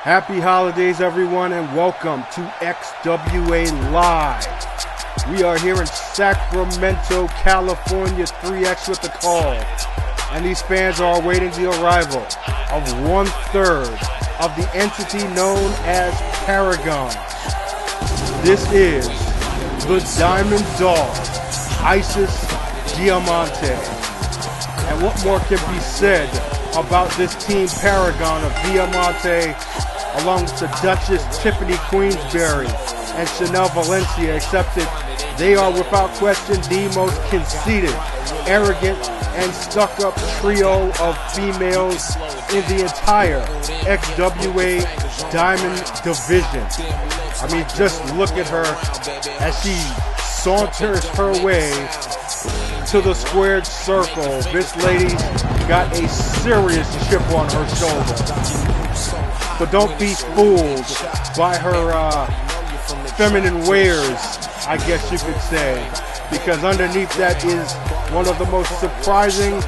Happy holidays, everyone, and welcome to XWA Live. We are here in Sacramento, California, 3X with the call. And these fans are awaiting the arrival of 1/3 of the entity known as Paragon. This is the Diamond Dog, Isys Diamante. And what more can be said about this team Paragon of Diamante, along with the Duchess Tiffany Queensberry and Chanel Valencia, except that they are without question the most conceited, arrogant, and stuck-up trio of females in the entire XWA Diamond division. I mean, just look at her as she saunters her way to the squared circle. This lady's got a serious chip on her shoulder. But don't be fooled by her feminine wares, I guess you could say, because underneath that is one of the most surprising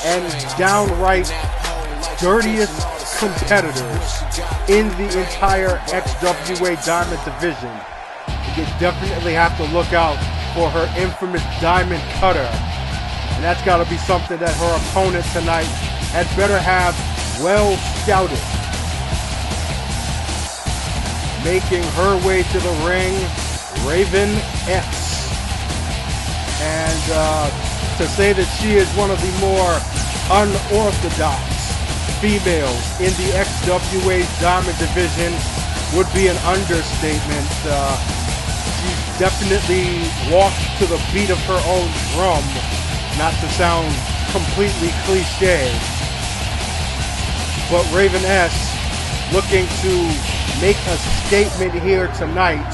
and downright dirtiest competitors in the entire XWA Diamond division. You definitely have to look out for her infamous diamond cutter. And that's got to be something that her opponent tonight had better have well scouted. Making her way to the ring, Rayvyn S. And to say that she is one of the more unorthodox females in the XWA Diamond division would be an understatement. She definitely walks to the beat of her own drum, not to sound completely cliche. But Rayvyn S looking to make a statement here tonight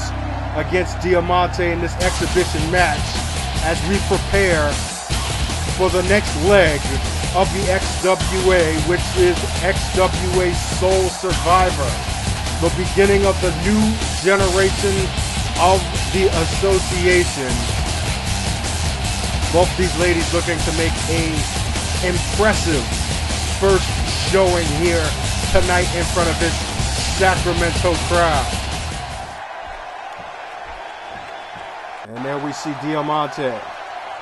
against Diamante in this exhibition match as we prepare for the next leg of the XWA, which is XWA Soul Survivor, the beginning of the new generation of the association. Both these ladies looking to make a impressive first showing here tonight in front of this Sacramento crowd. And there we see Diamante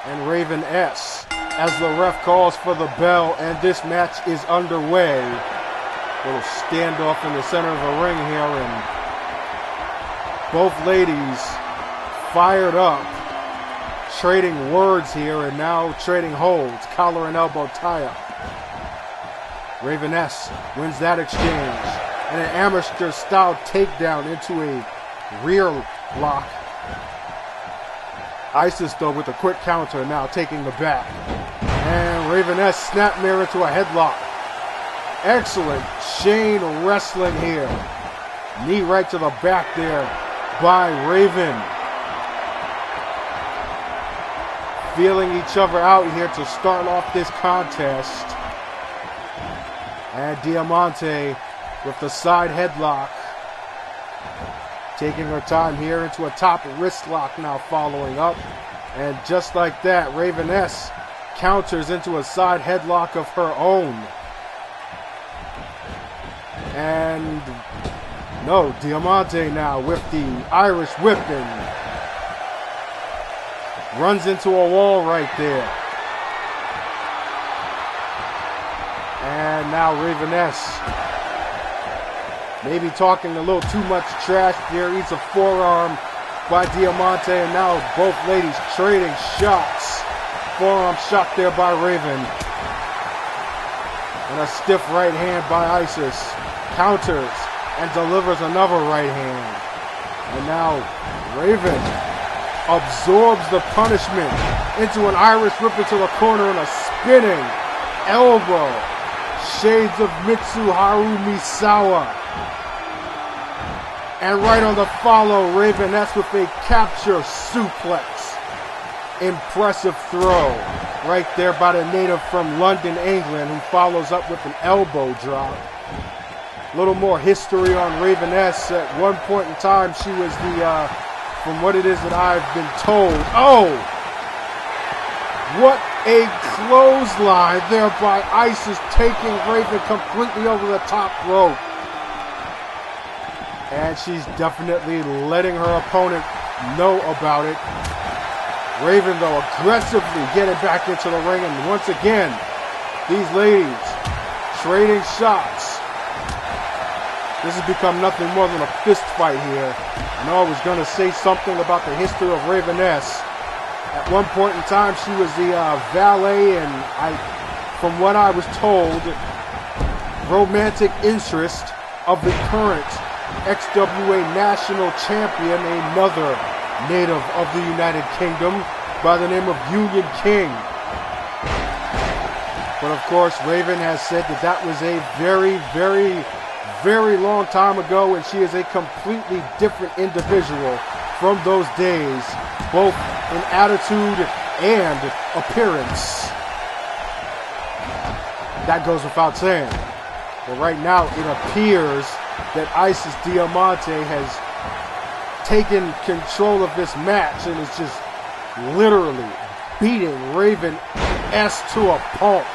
and Rayvyn S as the ref calls for the bell, and this match is underway. Little standoff in the center of the ring here, and both ladies fired up, trading words here and now trading holds, collar and elbow tie-up. Rayvyn S wins that exchange, and an amateur-style takedown into a rear lock. Isys, though, with a quick counter, now taking the back. And Rayvyn S snapmare into a headlock. Excellent chain wrestling here. Knee right to the back there by Rayvyn. Feeling each other out here to start off this contest. And Diamante with the side headlock. Taking her time here into a top wrist lock now following up. And just like that, Rayvyn S counters into a side headlock of her own. And no, Diamante now with the Irish whipping. Runs into a wall right there. And now Rayvyn S maybe talking a little too much trash there. Eats a forearm by Diamante, and now both ladies trading shots. Forearm shot there by Rayvyn. And a stiff right hand by Isys. Counters and delivers another right hand. And now Rayvyn absorbs the punishment into an Irish whip into the corner and a spinning elbow. Shades of Mitsuharu Misawa. And right on the follow, Rayvyn S with a capture suplex. Impressive throw right there by the native from London, England, who follows up with an elbow drop. A little more history on Rayvyn S. At one point in time, she was the, from what it is that I've been told, oh! What a clothesline there by Isys, taking Rayvyn completely over the top rope. And she's definitely letting her opponent know about it. Rayvyn, though, aggressively getting back into the ring. And once again, these ladies trading shots. This has become nothing more than a fist fight here. I know I was going to say something about the history of Rayvyn S. At one point in time, she was the valet and, from what I was told, romantic interest of the current XWA National Champion, another native of the United Kingdom by the name of Union King. But of course, Rayvyn has said that that was a very, very, very long time ago, and she is a completely different individual from those days, both in attitude and appearance. That goes without saying. But right now, it appears that Isys Diamante has taken control of this match and is just literally beating Rayvyn S to a pulp.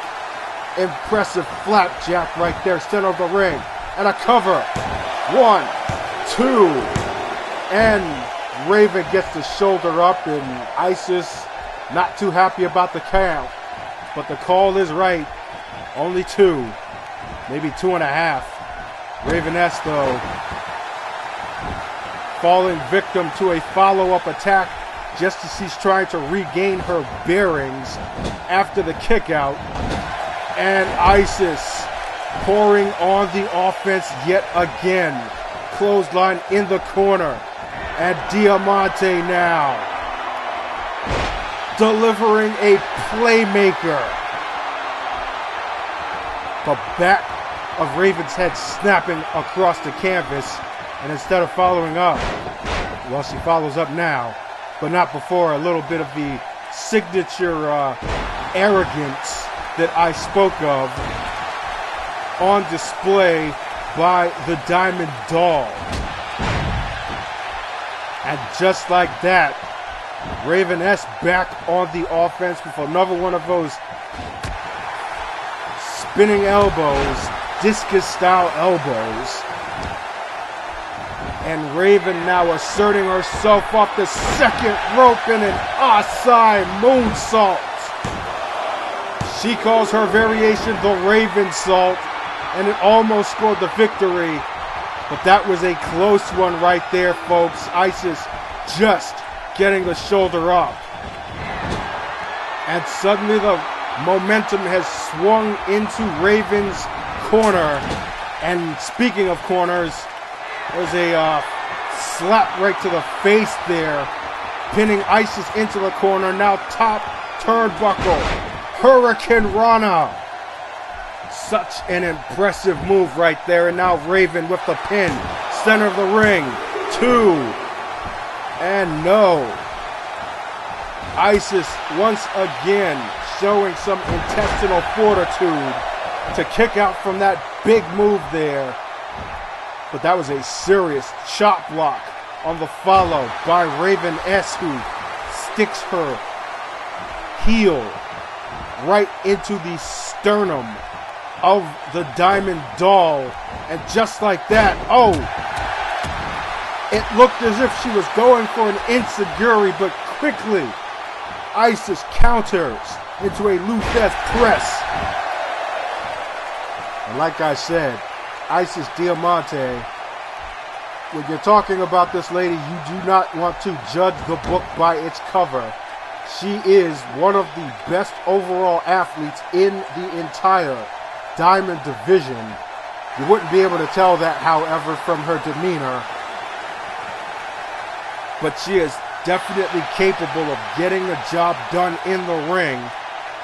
Impressive flapjack right there, center of the ring. And a cover. 1, 2. And Rayvyn gets the shoulder up, and Isys not too happy about the count. But the call is right. Only 2. Maybe 2.5. Rayvyn S, though, falling victim to a follow-up attack just as she's trying to regain her bearings after the kickout. And Isys pouring on the offense yet again. Clothesline in the corner. And Diamante now delivering a playmaker. The back of Rayvyn's head snapping across the canvas. And instead of following up, well, she follows up now, but not before a little bit of the signature arrogance that I spoke of on display by the Diamond Doll. And just like that, Rayvyn S back on the offense with another one of those spinning elbows, discus style elbows. And Rayvyn now asserting herself off the second rope in an Asai moonsault. She calls her variation the Rayvyn Salt, and it almost scored the victory. But that was a close one right there, folks. Isys just getting the shoulder up. And suddenly the momentum has swung into Rayvyn's corner. And speaking of corners, there's a slap right to the face there, pinning Isys into the corner. Now top turnbuckle, Hurricane Rana. Such an impressive move right there. And now Rayvyn with the pin, center of the ring, 2, and no. Isys once again showing some intestinal fortitude to kick out from that big move there. But that was a serious chop block on the follow by Rayvyn S, who sticks her heel right into the sternum of the Diamond Doll. And just like that, oh, it looked as if she was going for an enziguri, but quickly Isys counters into a Luthes press. And like I said, Isys Diamante, when you're talking about this lady, you do not want to judge the book by its cover. She is one of the best overall athletes in the entire Diamond division. You wouldn't be able to tell that, however, from her demeanor. But she is definitely capable of getting the job done in the ring.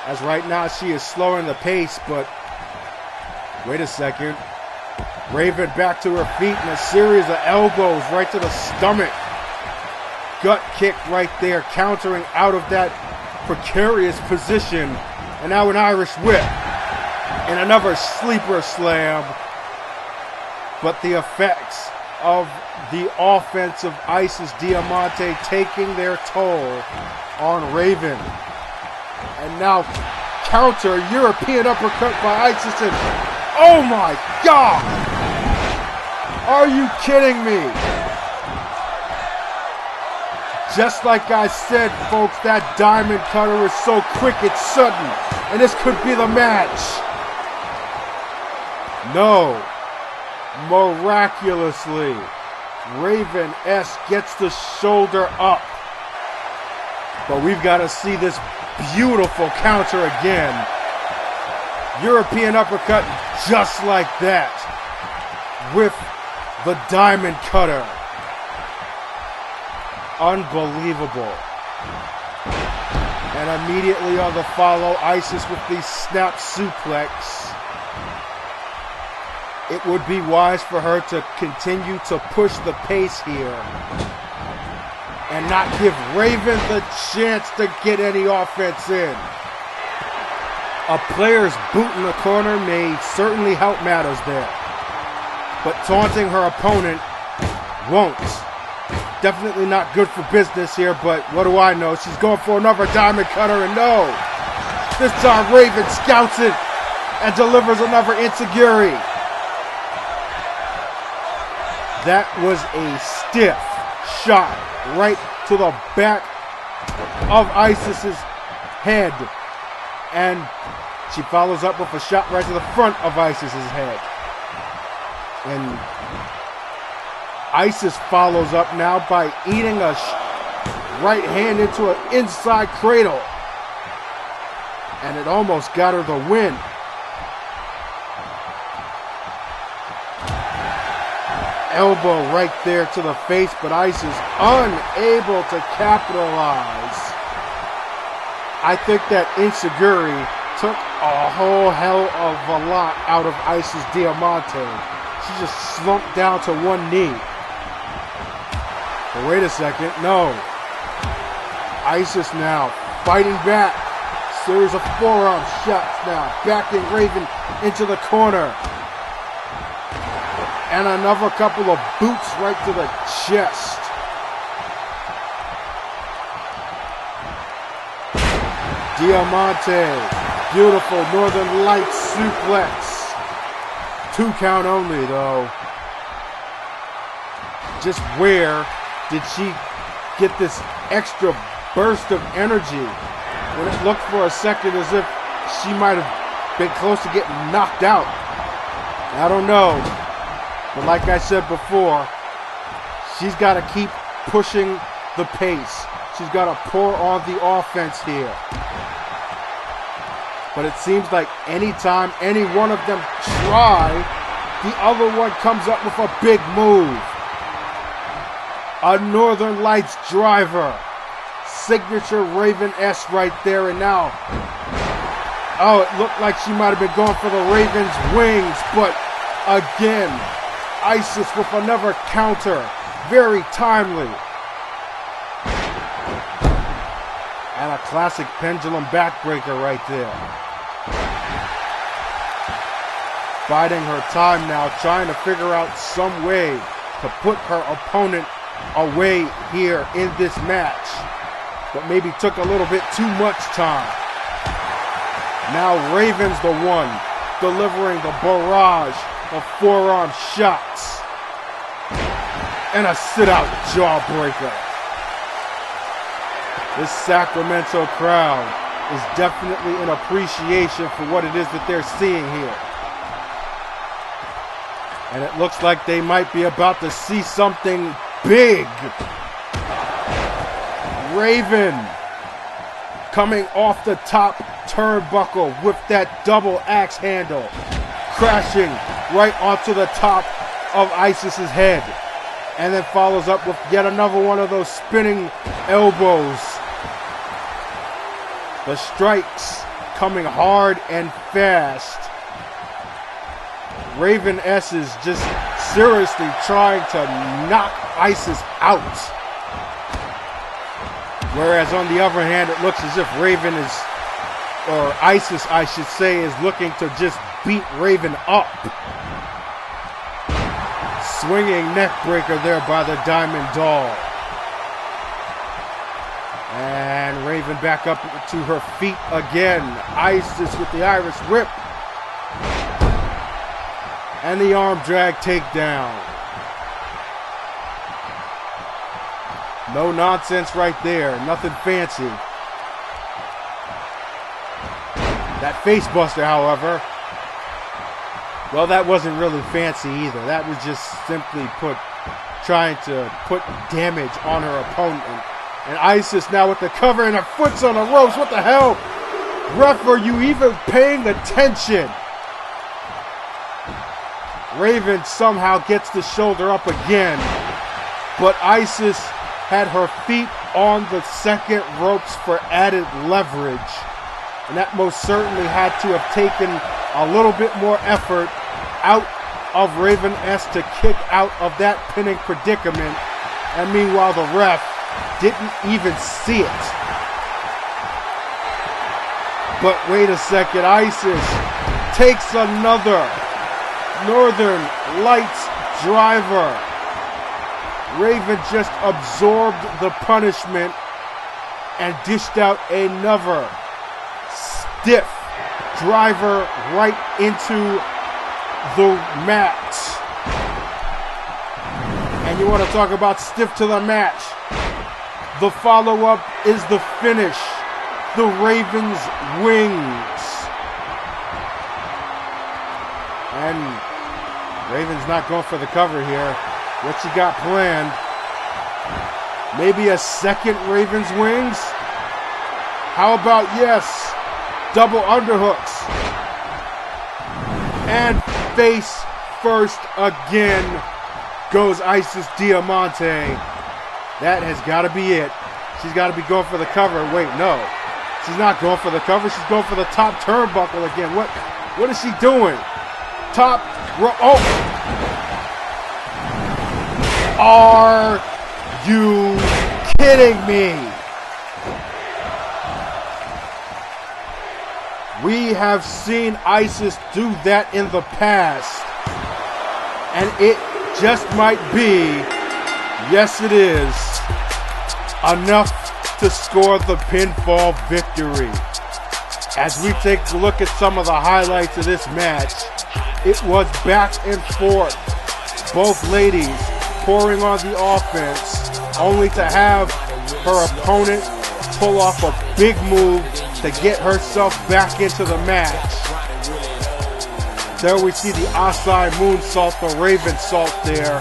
As right now she is slowing the pace, but wait a second. Rayvyn back to her feet and a series of elbows right to the stomach. Gut kick right there, countering out of that precarious position. And now an Irish whip. And another sleeper slam. But the effects of the offense of Isys Diamante taking their toll on Rayvyn. And now counter European uppercut by Isys. And oh my God! Are you kidding me? Just like I said, folks, that diamond cutter is so quick, it's sudden. And this could be the match. No. Miraculously, Rayvyn S gets the shoulder up. But we've got to see this beautiful counter again. European uppercut just like that. With the diamond cutter. Unbelievable. And immediately on the follow, Isys with the snap suplex. It would be wise for her to continue to push the pace here and not give Rayvyn the chance to get any offense in. A player's boot in the corner may certainly help matters there, but taunting her opponent won't. Definitely not good for business here, but what do I know? She's going for another diamond cutter, and no! This time Rayvyn scouts it and delivers another enziguri. That was a stiff shot right to the back of Isys' head. And she follows up with a shot right to the front of Isys' head. And Isys follows up now by eating a right hand into an inside cradle. And it almost got her the win. Elbow right there to the face, but Isys unable to capitalize. I think that enziguri took a whole hell of a lot out of Isys Diamante. She just slumped down to one knee. But wait a second, no. Isys now fighting back. Series of forearm shots now. Backing Rayvyn into the corner. And another couple of boots right to the chest. Diamante, beautiful Northern Lights suplex. 2 count only though. Just where did she get this extra burst of energy when it looked for a second as if she might have been close to getting knocked out? I don't know. But like I said before, she's got to keep pushing the pace. She's got to pour on the offense here. But it seems like anytime any one of them try, the other one comes up with a big move. A Northern Lights driver. Signature Rayvyn S right there. And now, oh, it looked like she might have been going for the Raven's wings. But again, Isys with another counter. Very timely. And a classic pendulum backbreaker right there. Biding her time now, trying to figure out some way to put her opponent away here in this match. But maybe took a little bit too much time. Now Rayvyn's the one delivering the barrage of forearm shots. And a sit-out jawbreaker. This Sacramento crowd is definitely in appreciation for what it is that they're seeing here. And it looks like they might be about to see something big. Rayvyn coming off the top turnbuckle with that double axe handle, crashing right onto the top of Isys' head. And then follows up with yet another one of those spinning elbows. The strikes coming hard and fast. Rayvyn S is just seriously trying to knock Isys out. Whereas on the other hand, it looks as if Rayvyn is, or Isys I should say, is looking to just beat Rayvyn up. Swinging neck breaker there by the Diamond Doll. And Rayvyn back up to her feet again. Isys with the Irish whip. And the arm drag takedown. No nonsense right there. Nothing fancy. That face buster, however, well, that wasn't really fancy either. That was just simply trying to put damage on her opponent. And Isys now with the cover and her foot's on the ropes. What the hell? Ref, are you even paying attention? Rayvyn somehow gets the shoulder up again. But Isys had her feet on the second ropes for added leverage. And that most certainly had to have taken a little bit more effort out of Rayvyn S to kick out of that pinning predicament. And meanwhile, the ref didn't even see it. But wait a second, Isys takes another Northern Lights driver. Rayvyn just absorbed the punishment and dished out another stiff driver right into the mat. And you want to talk about stiff to the match. The follow-up is the finish. The Ravens wings. And Rayvyn's not going for the cover here. What you got planned? Maybe a second Ravens wings? How about yes? Double underhooks. And face first again goes Isys Diamante. That has got to be it. She's got to be going for the cover. Wait, no. She's not going for the cover. She's going for the top turnbuckle again. What is she doing? Top row. Oh! Are you kidding me? We have seen Isys do that in the past. And it just might be, yes it is, enough to score the pinfall victory. As we take a look at some of the highlights of this match, it was back and forth. Both ladies pouring on the offense, only to have her opponent pull off a big move to get herself back into the match. There we see the Asai moonsault, the Rayvyn salt there.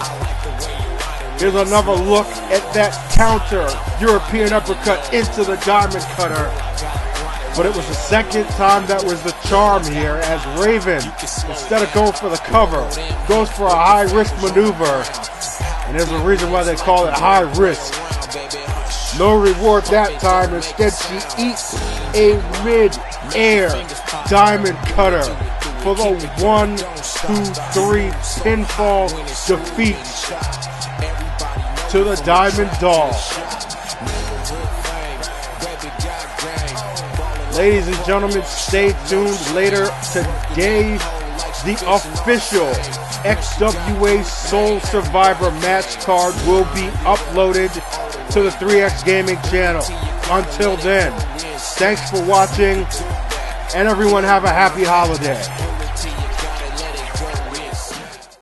Here's another look at that counter European uppercut into the diamond cutter. But it was the second time that was the charm here, as Rayvyn, instead of going for the cover, goes for a high-risk maneuver. And there's a reason why they call it high risk. No reward that time. Instead, she eats a mid-air diamond cutter for the 1, 2, 3 pinfall defeat to the Diamond Doll. Ladies and gentlemen, stay tuned. Later today, the official XWA Soul Survivor match card will be uploaded to the 3X Gaming channel. Until then, thanks for watching, and everyone have a happy holiday.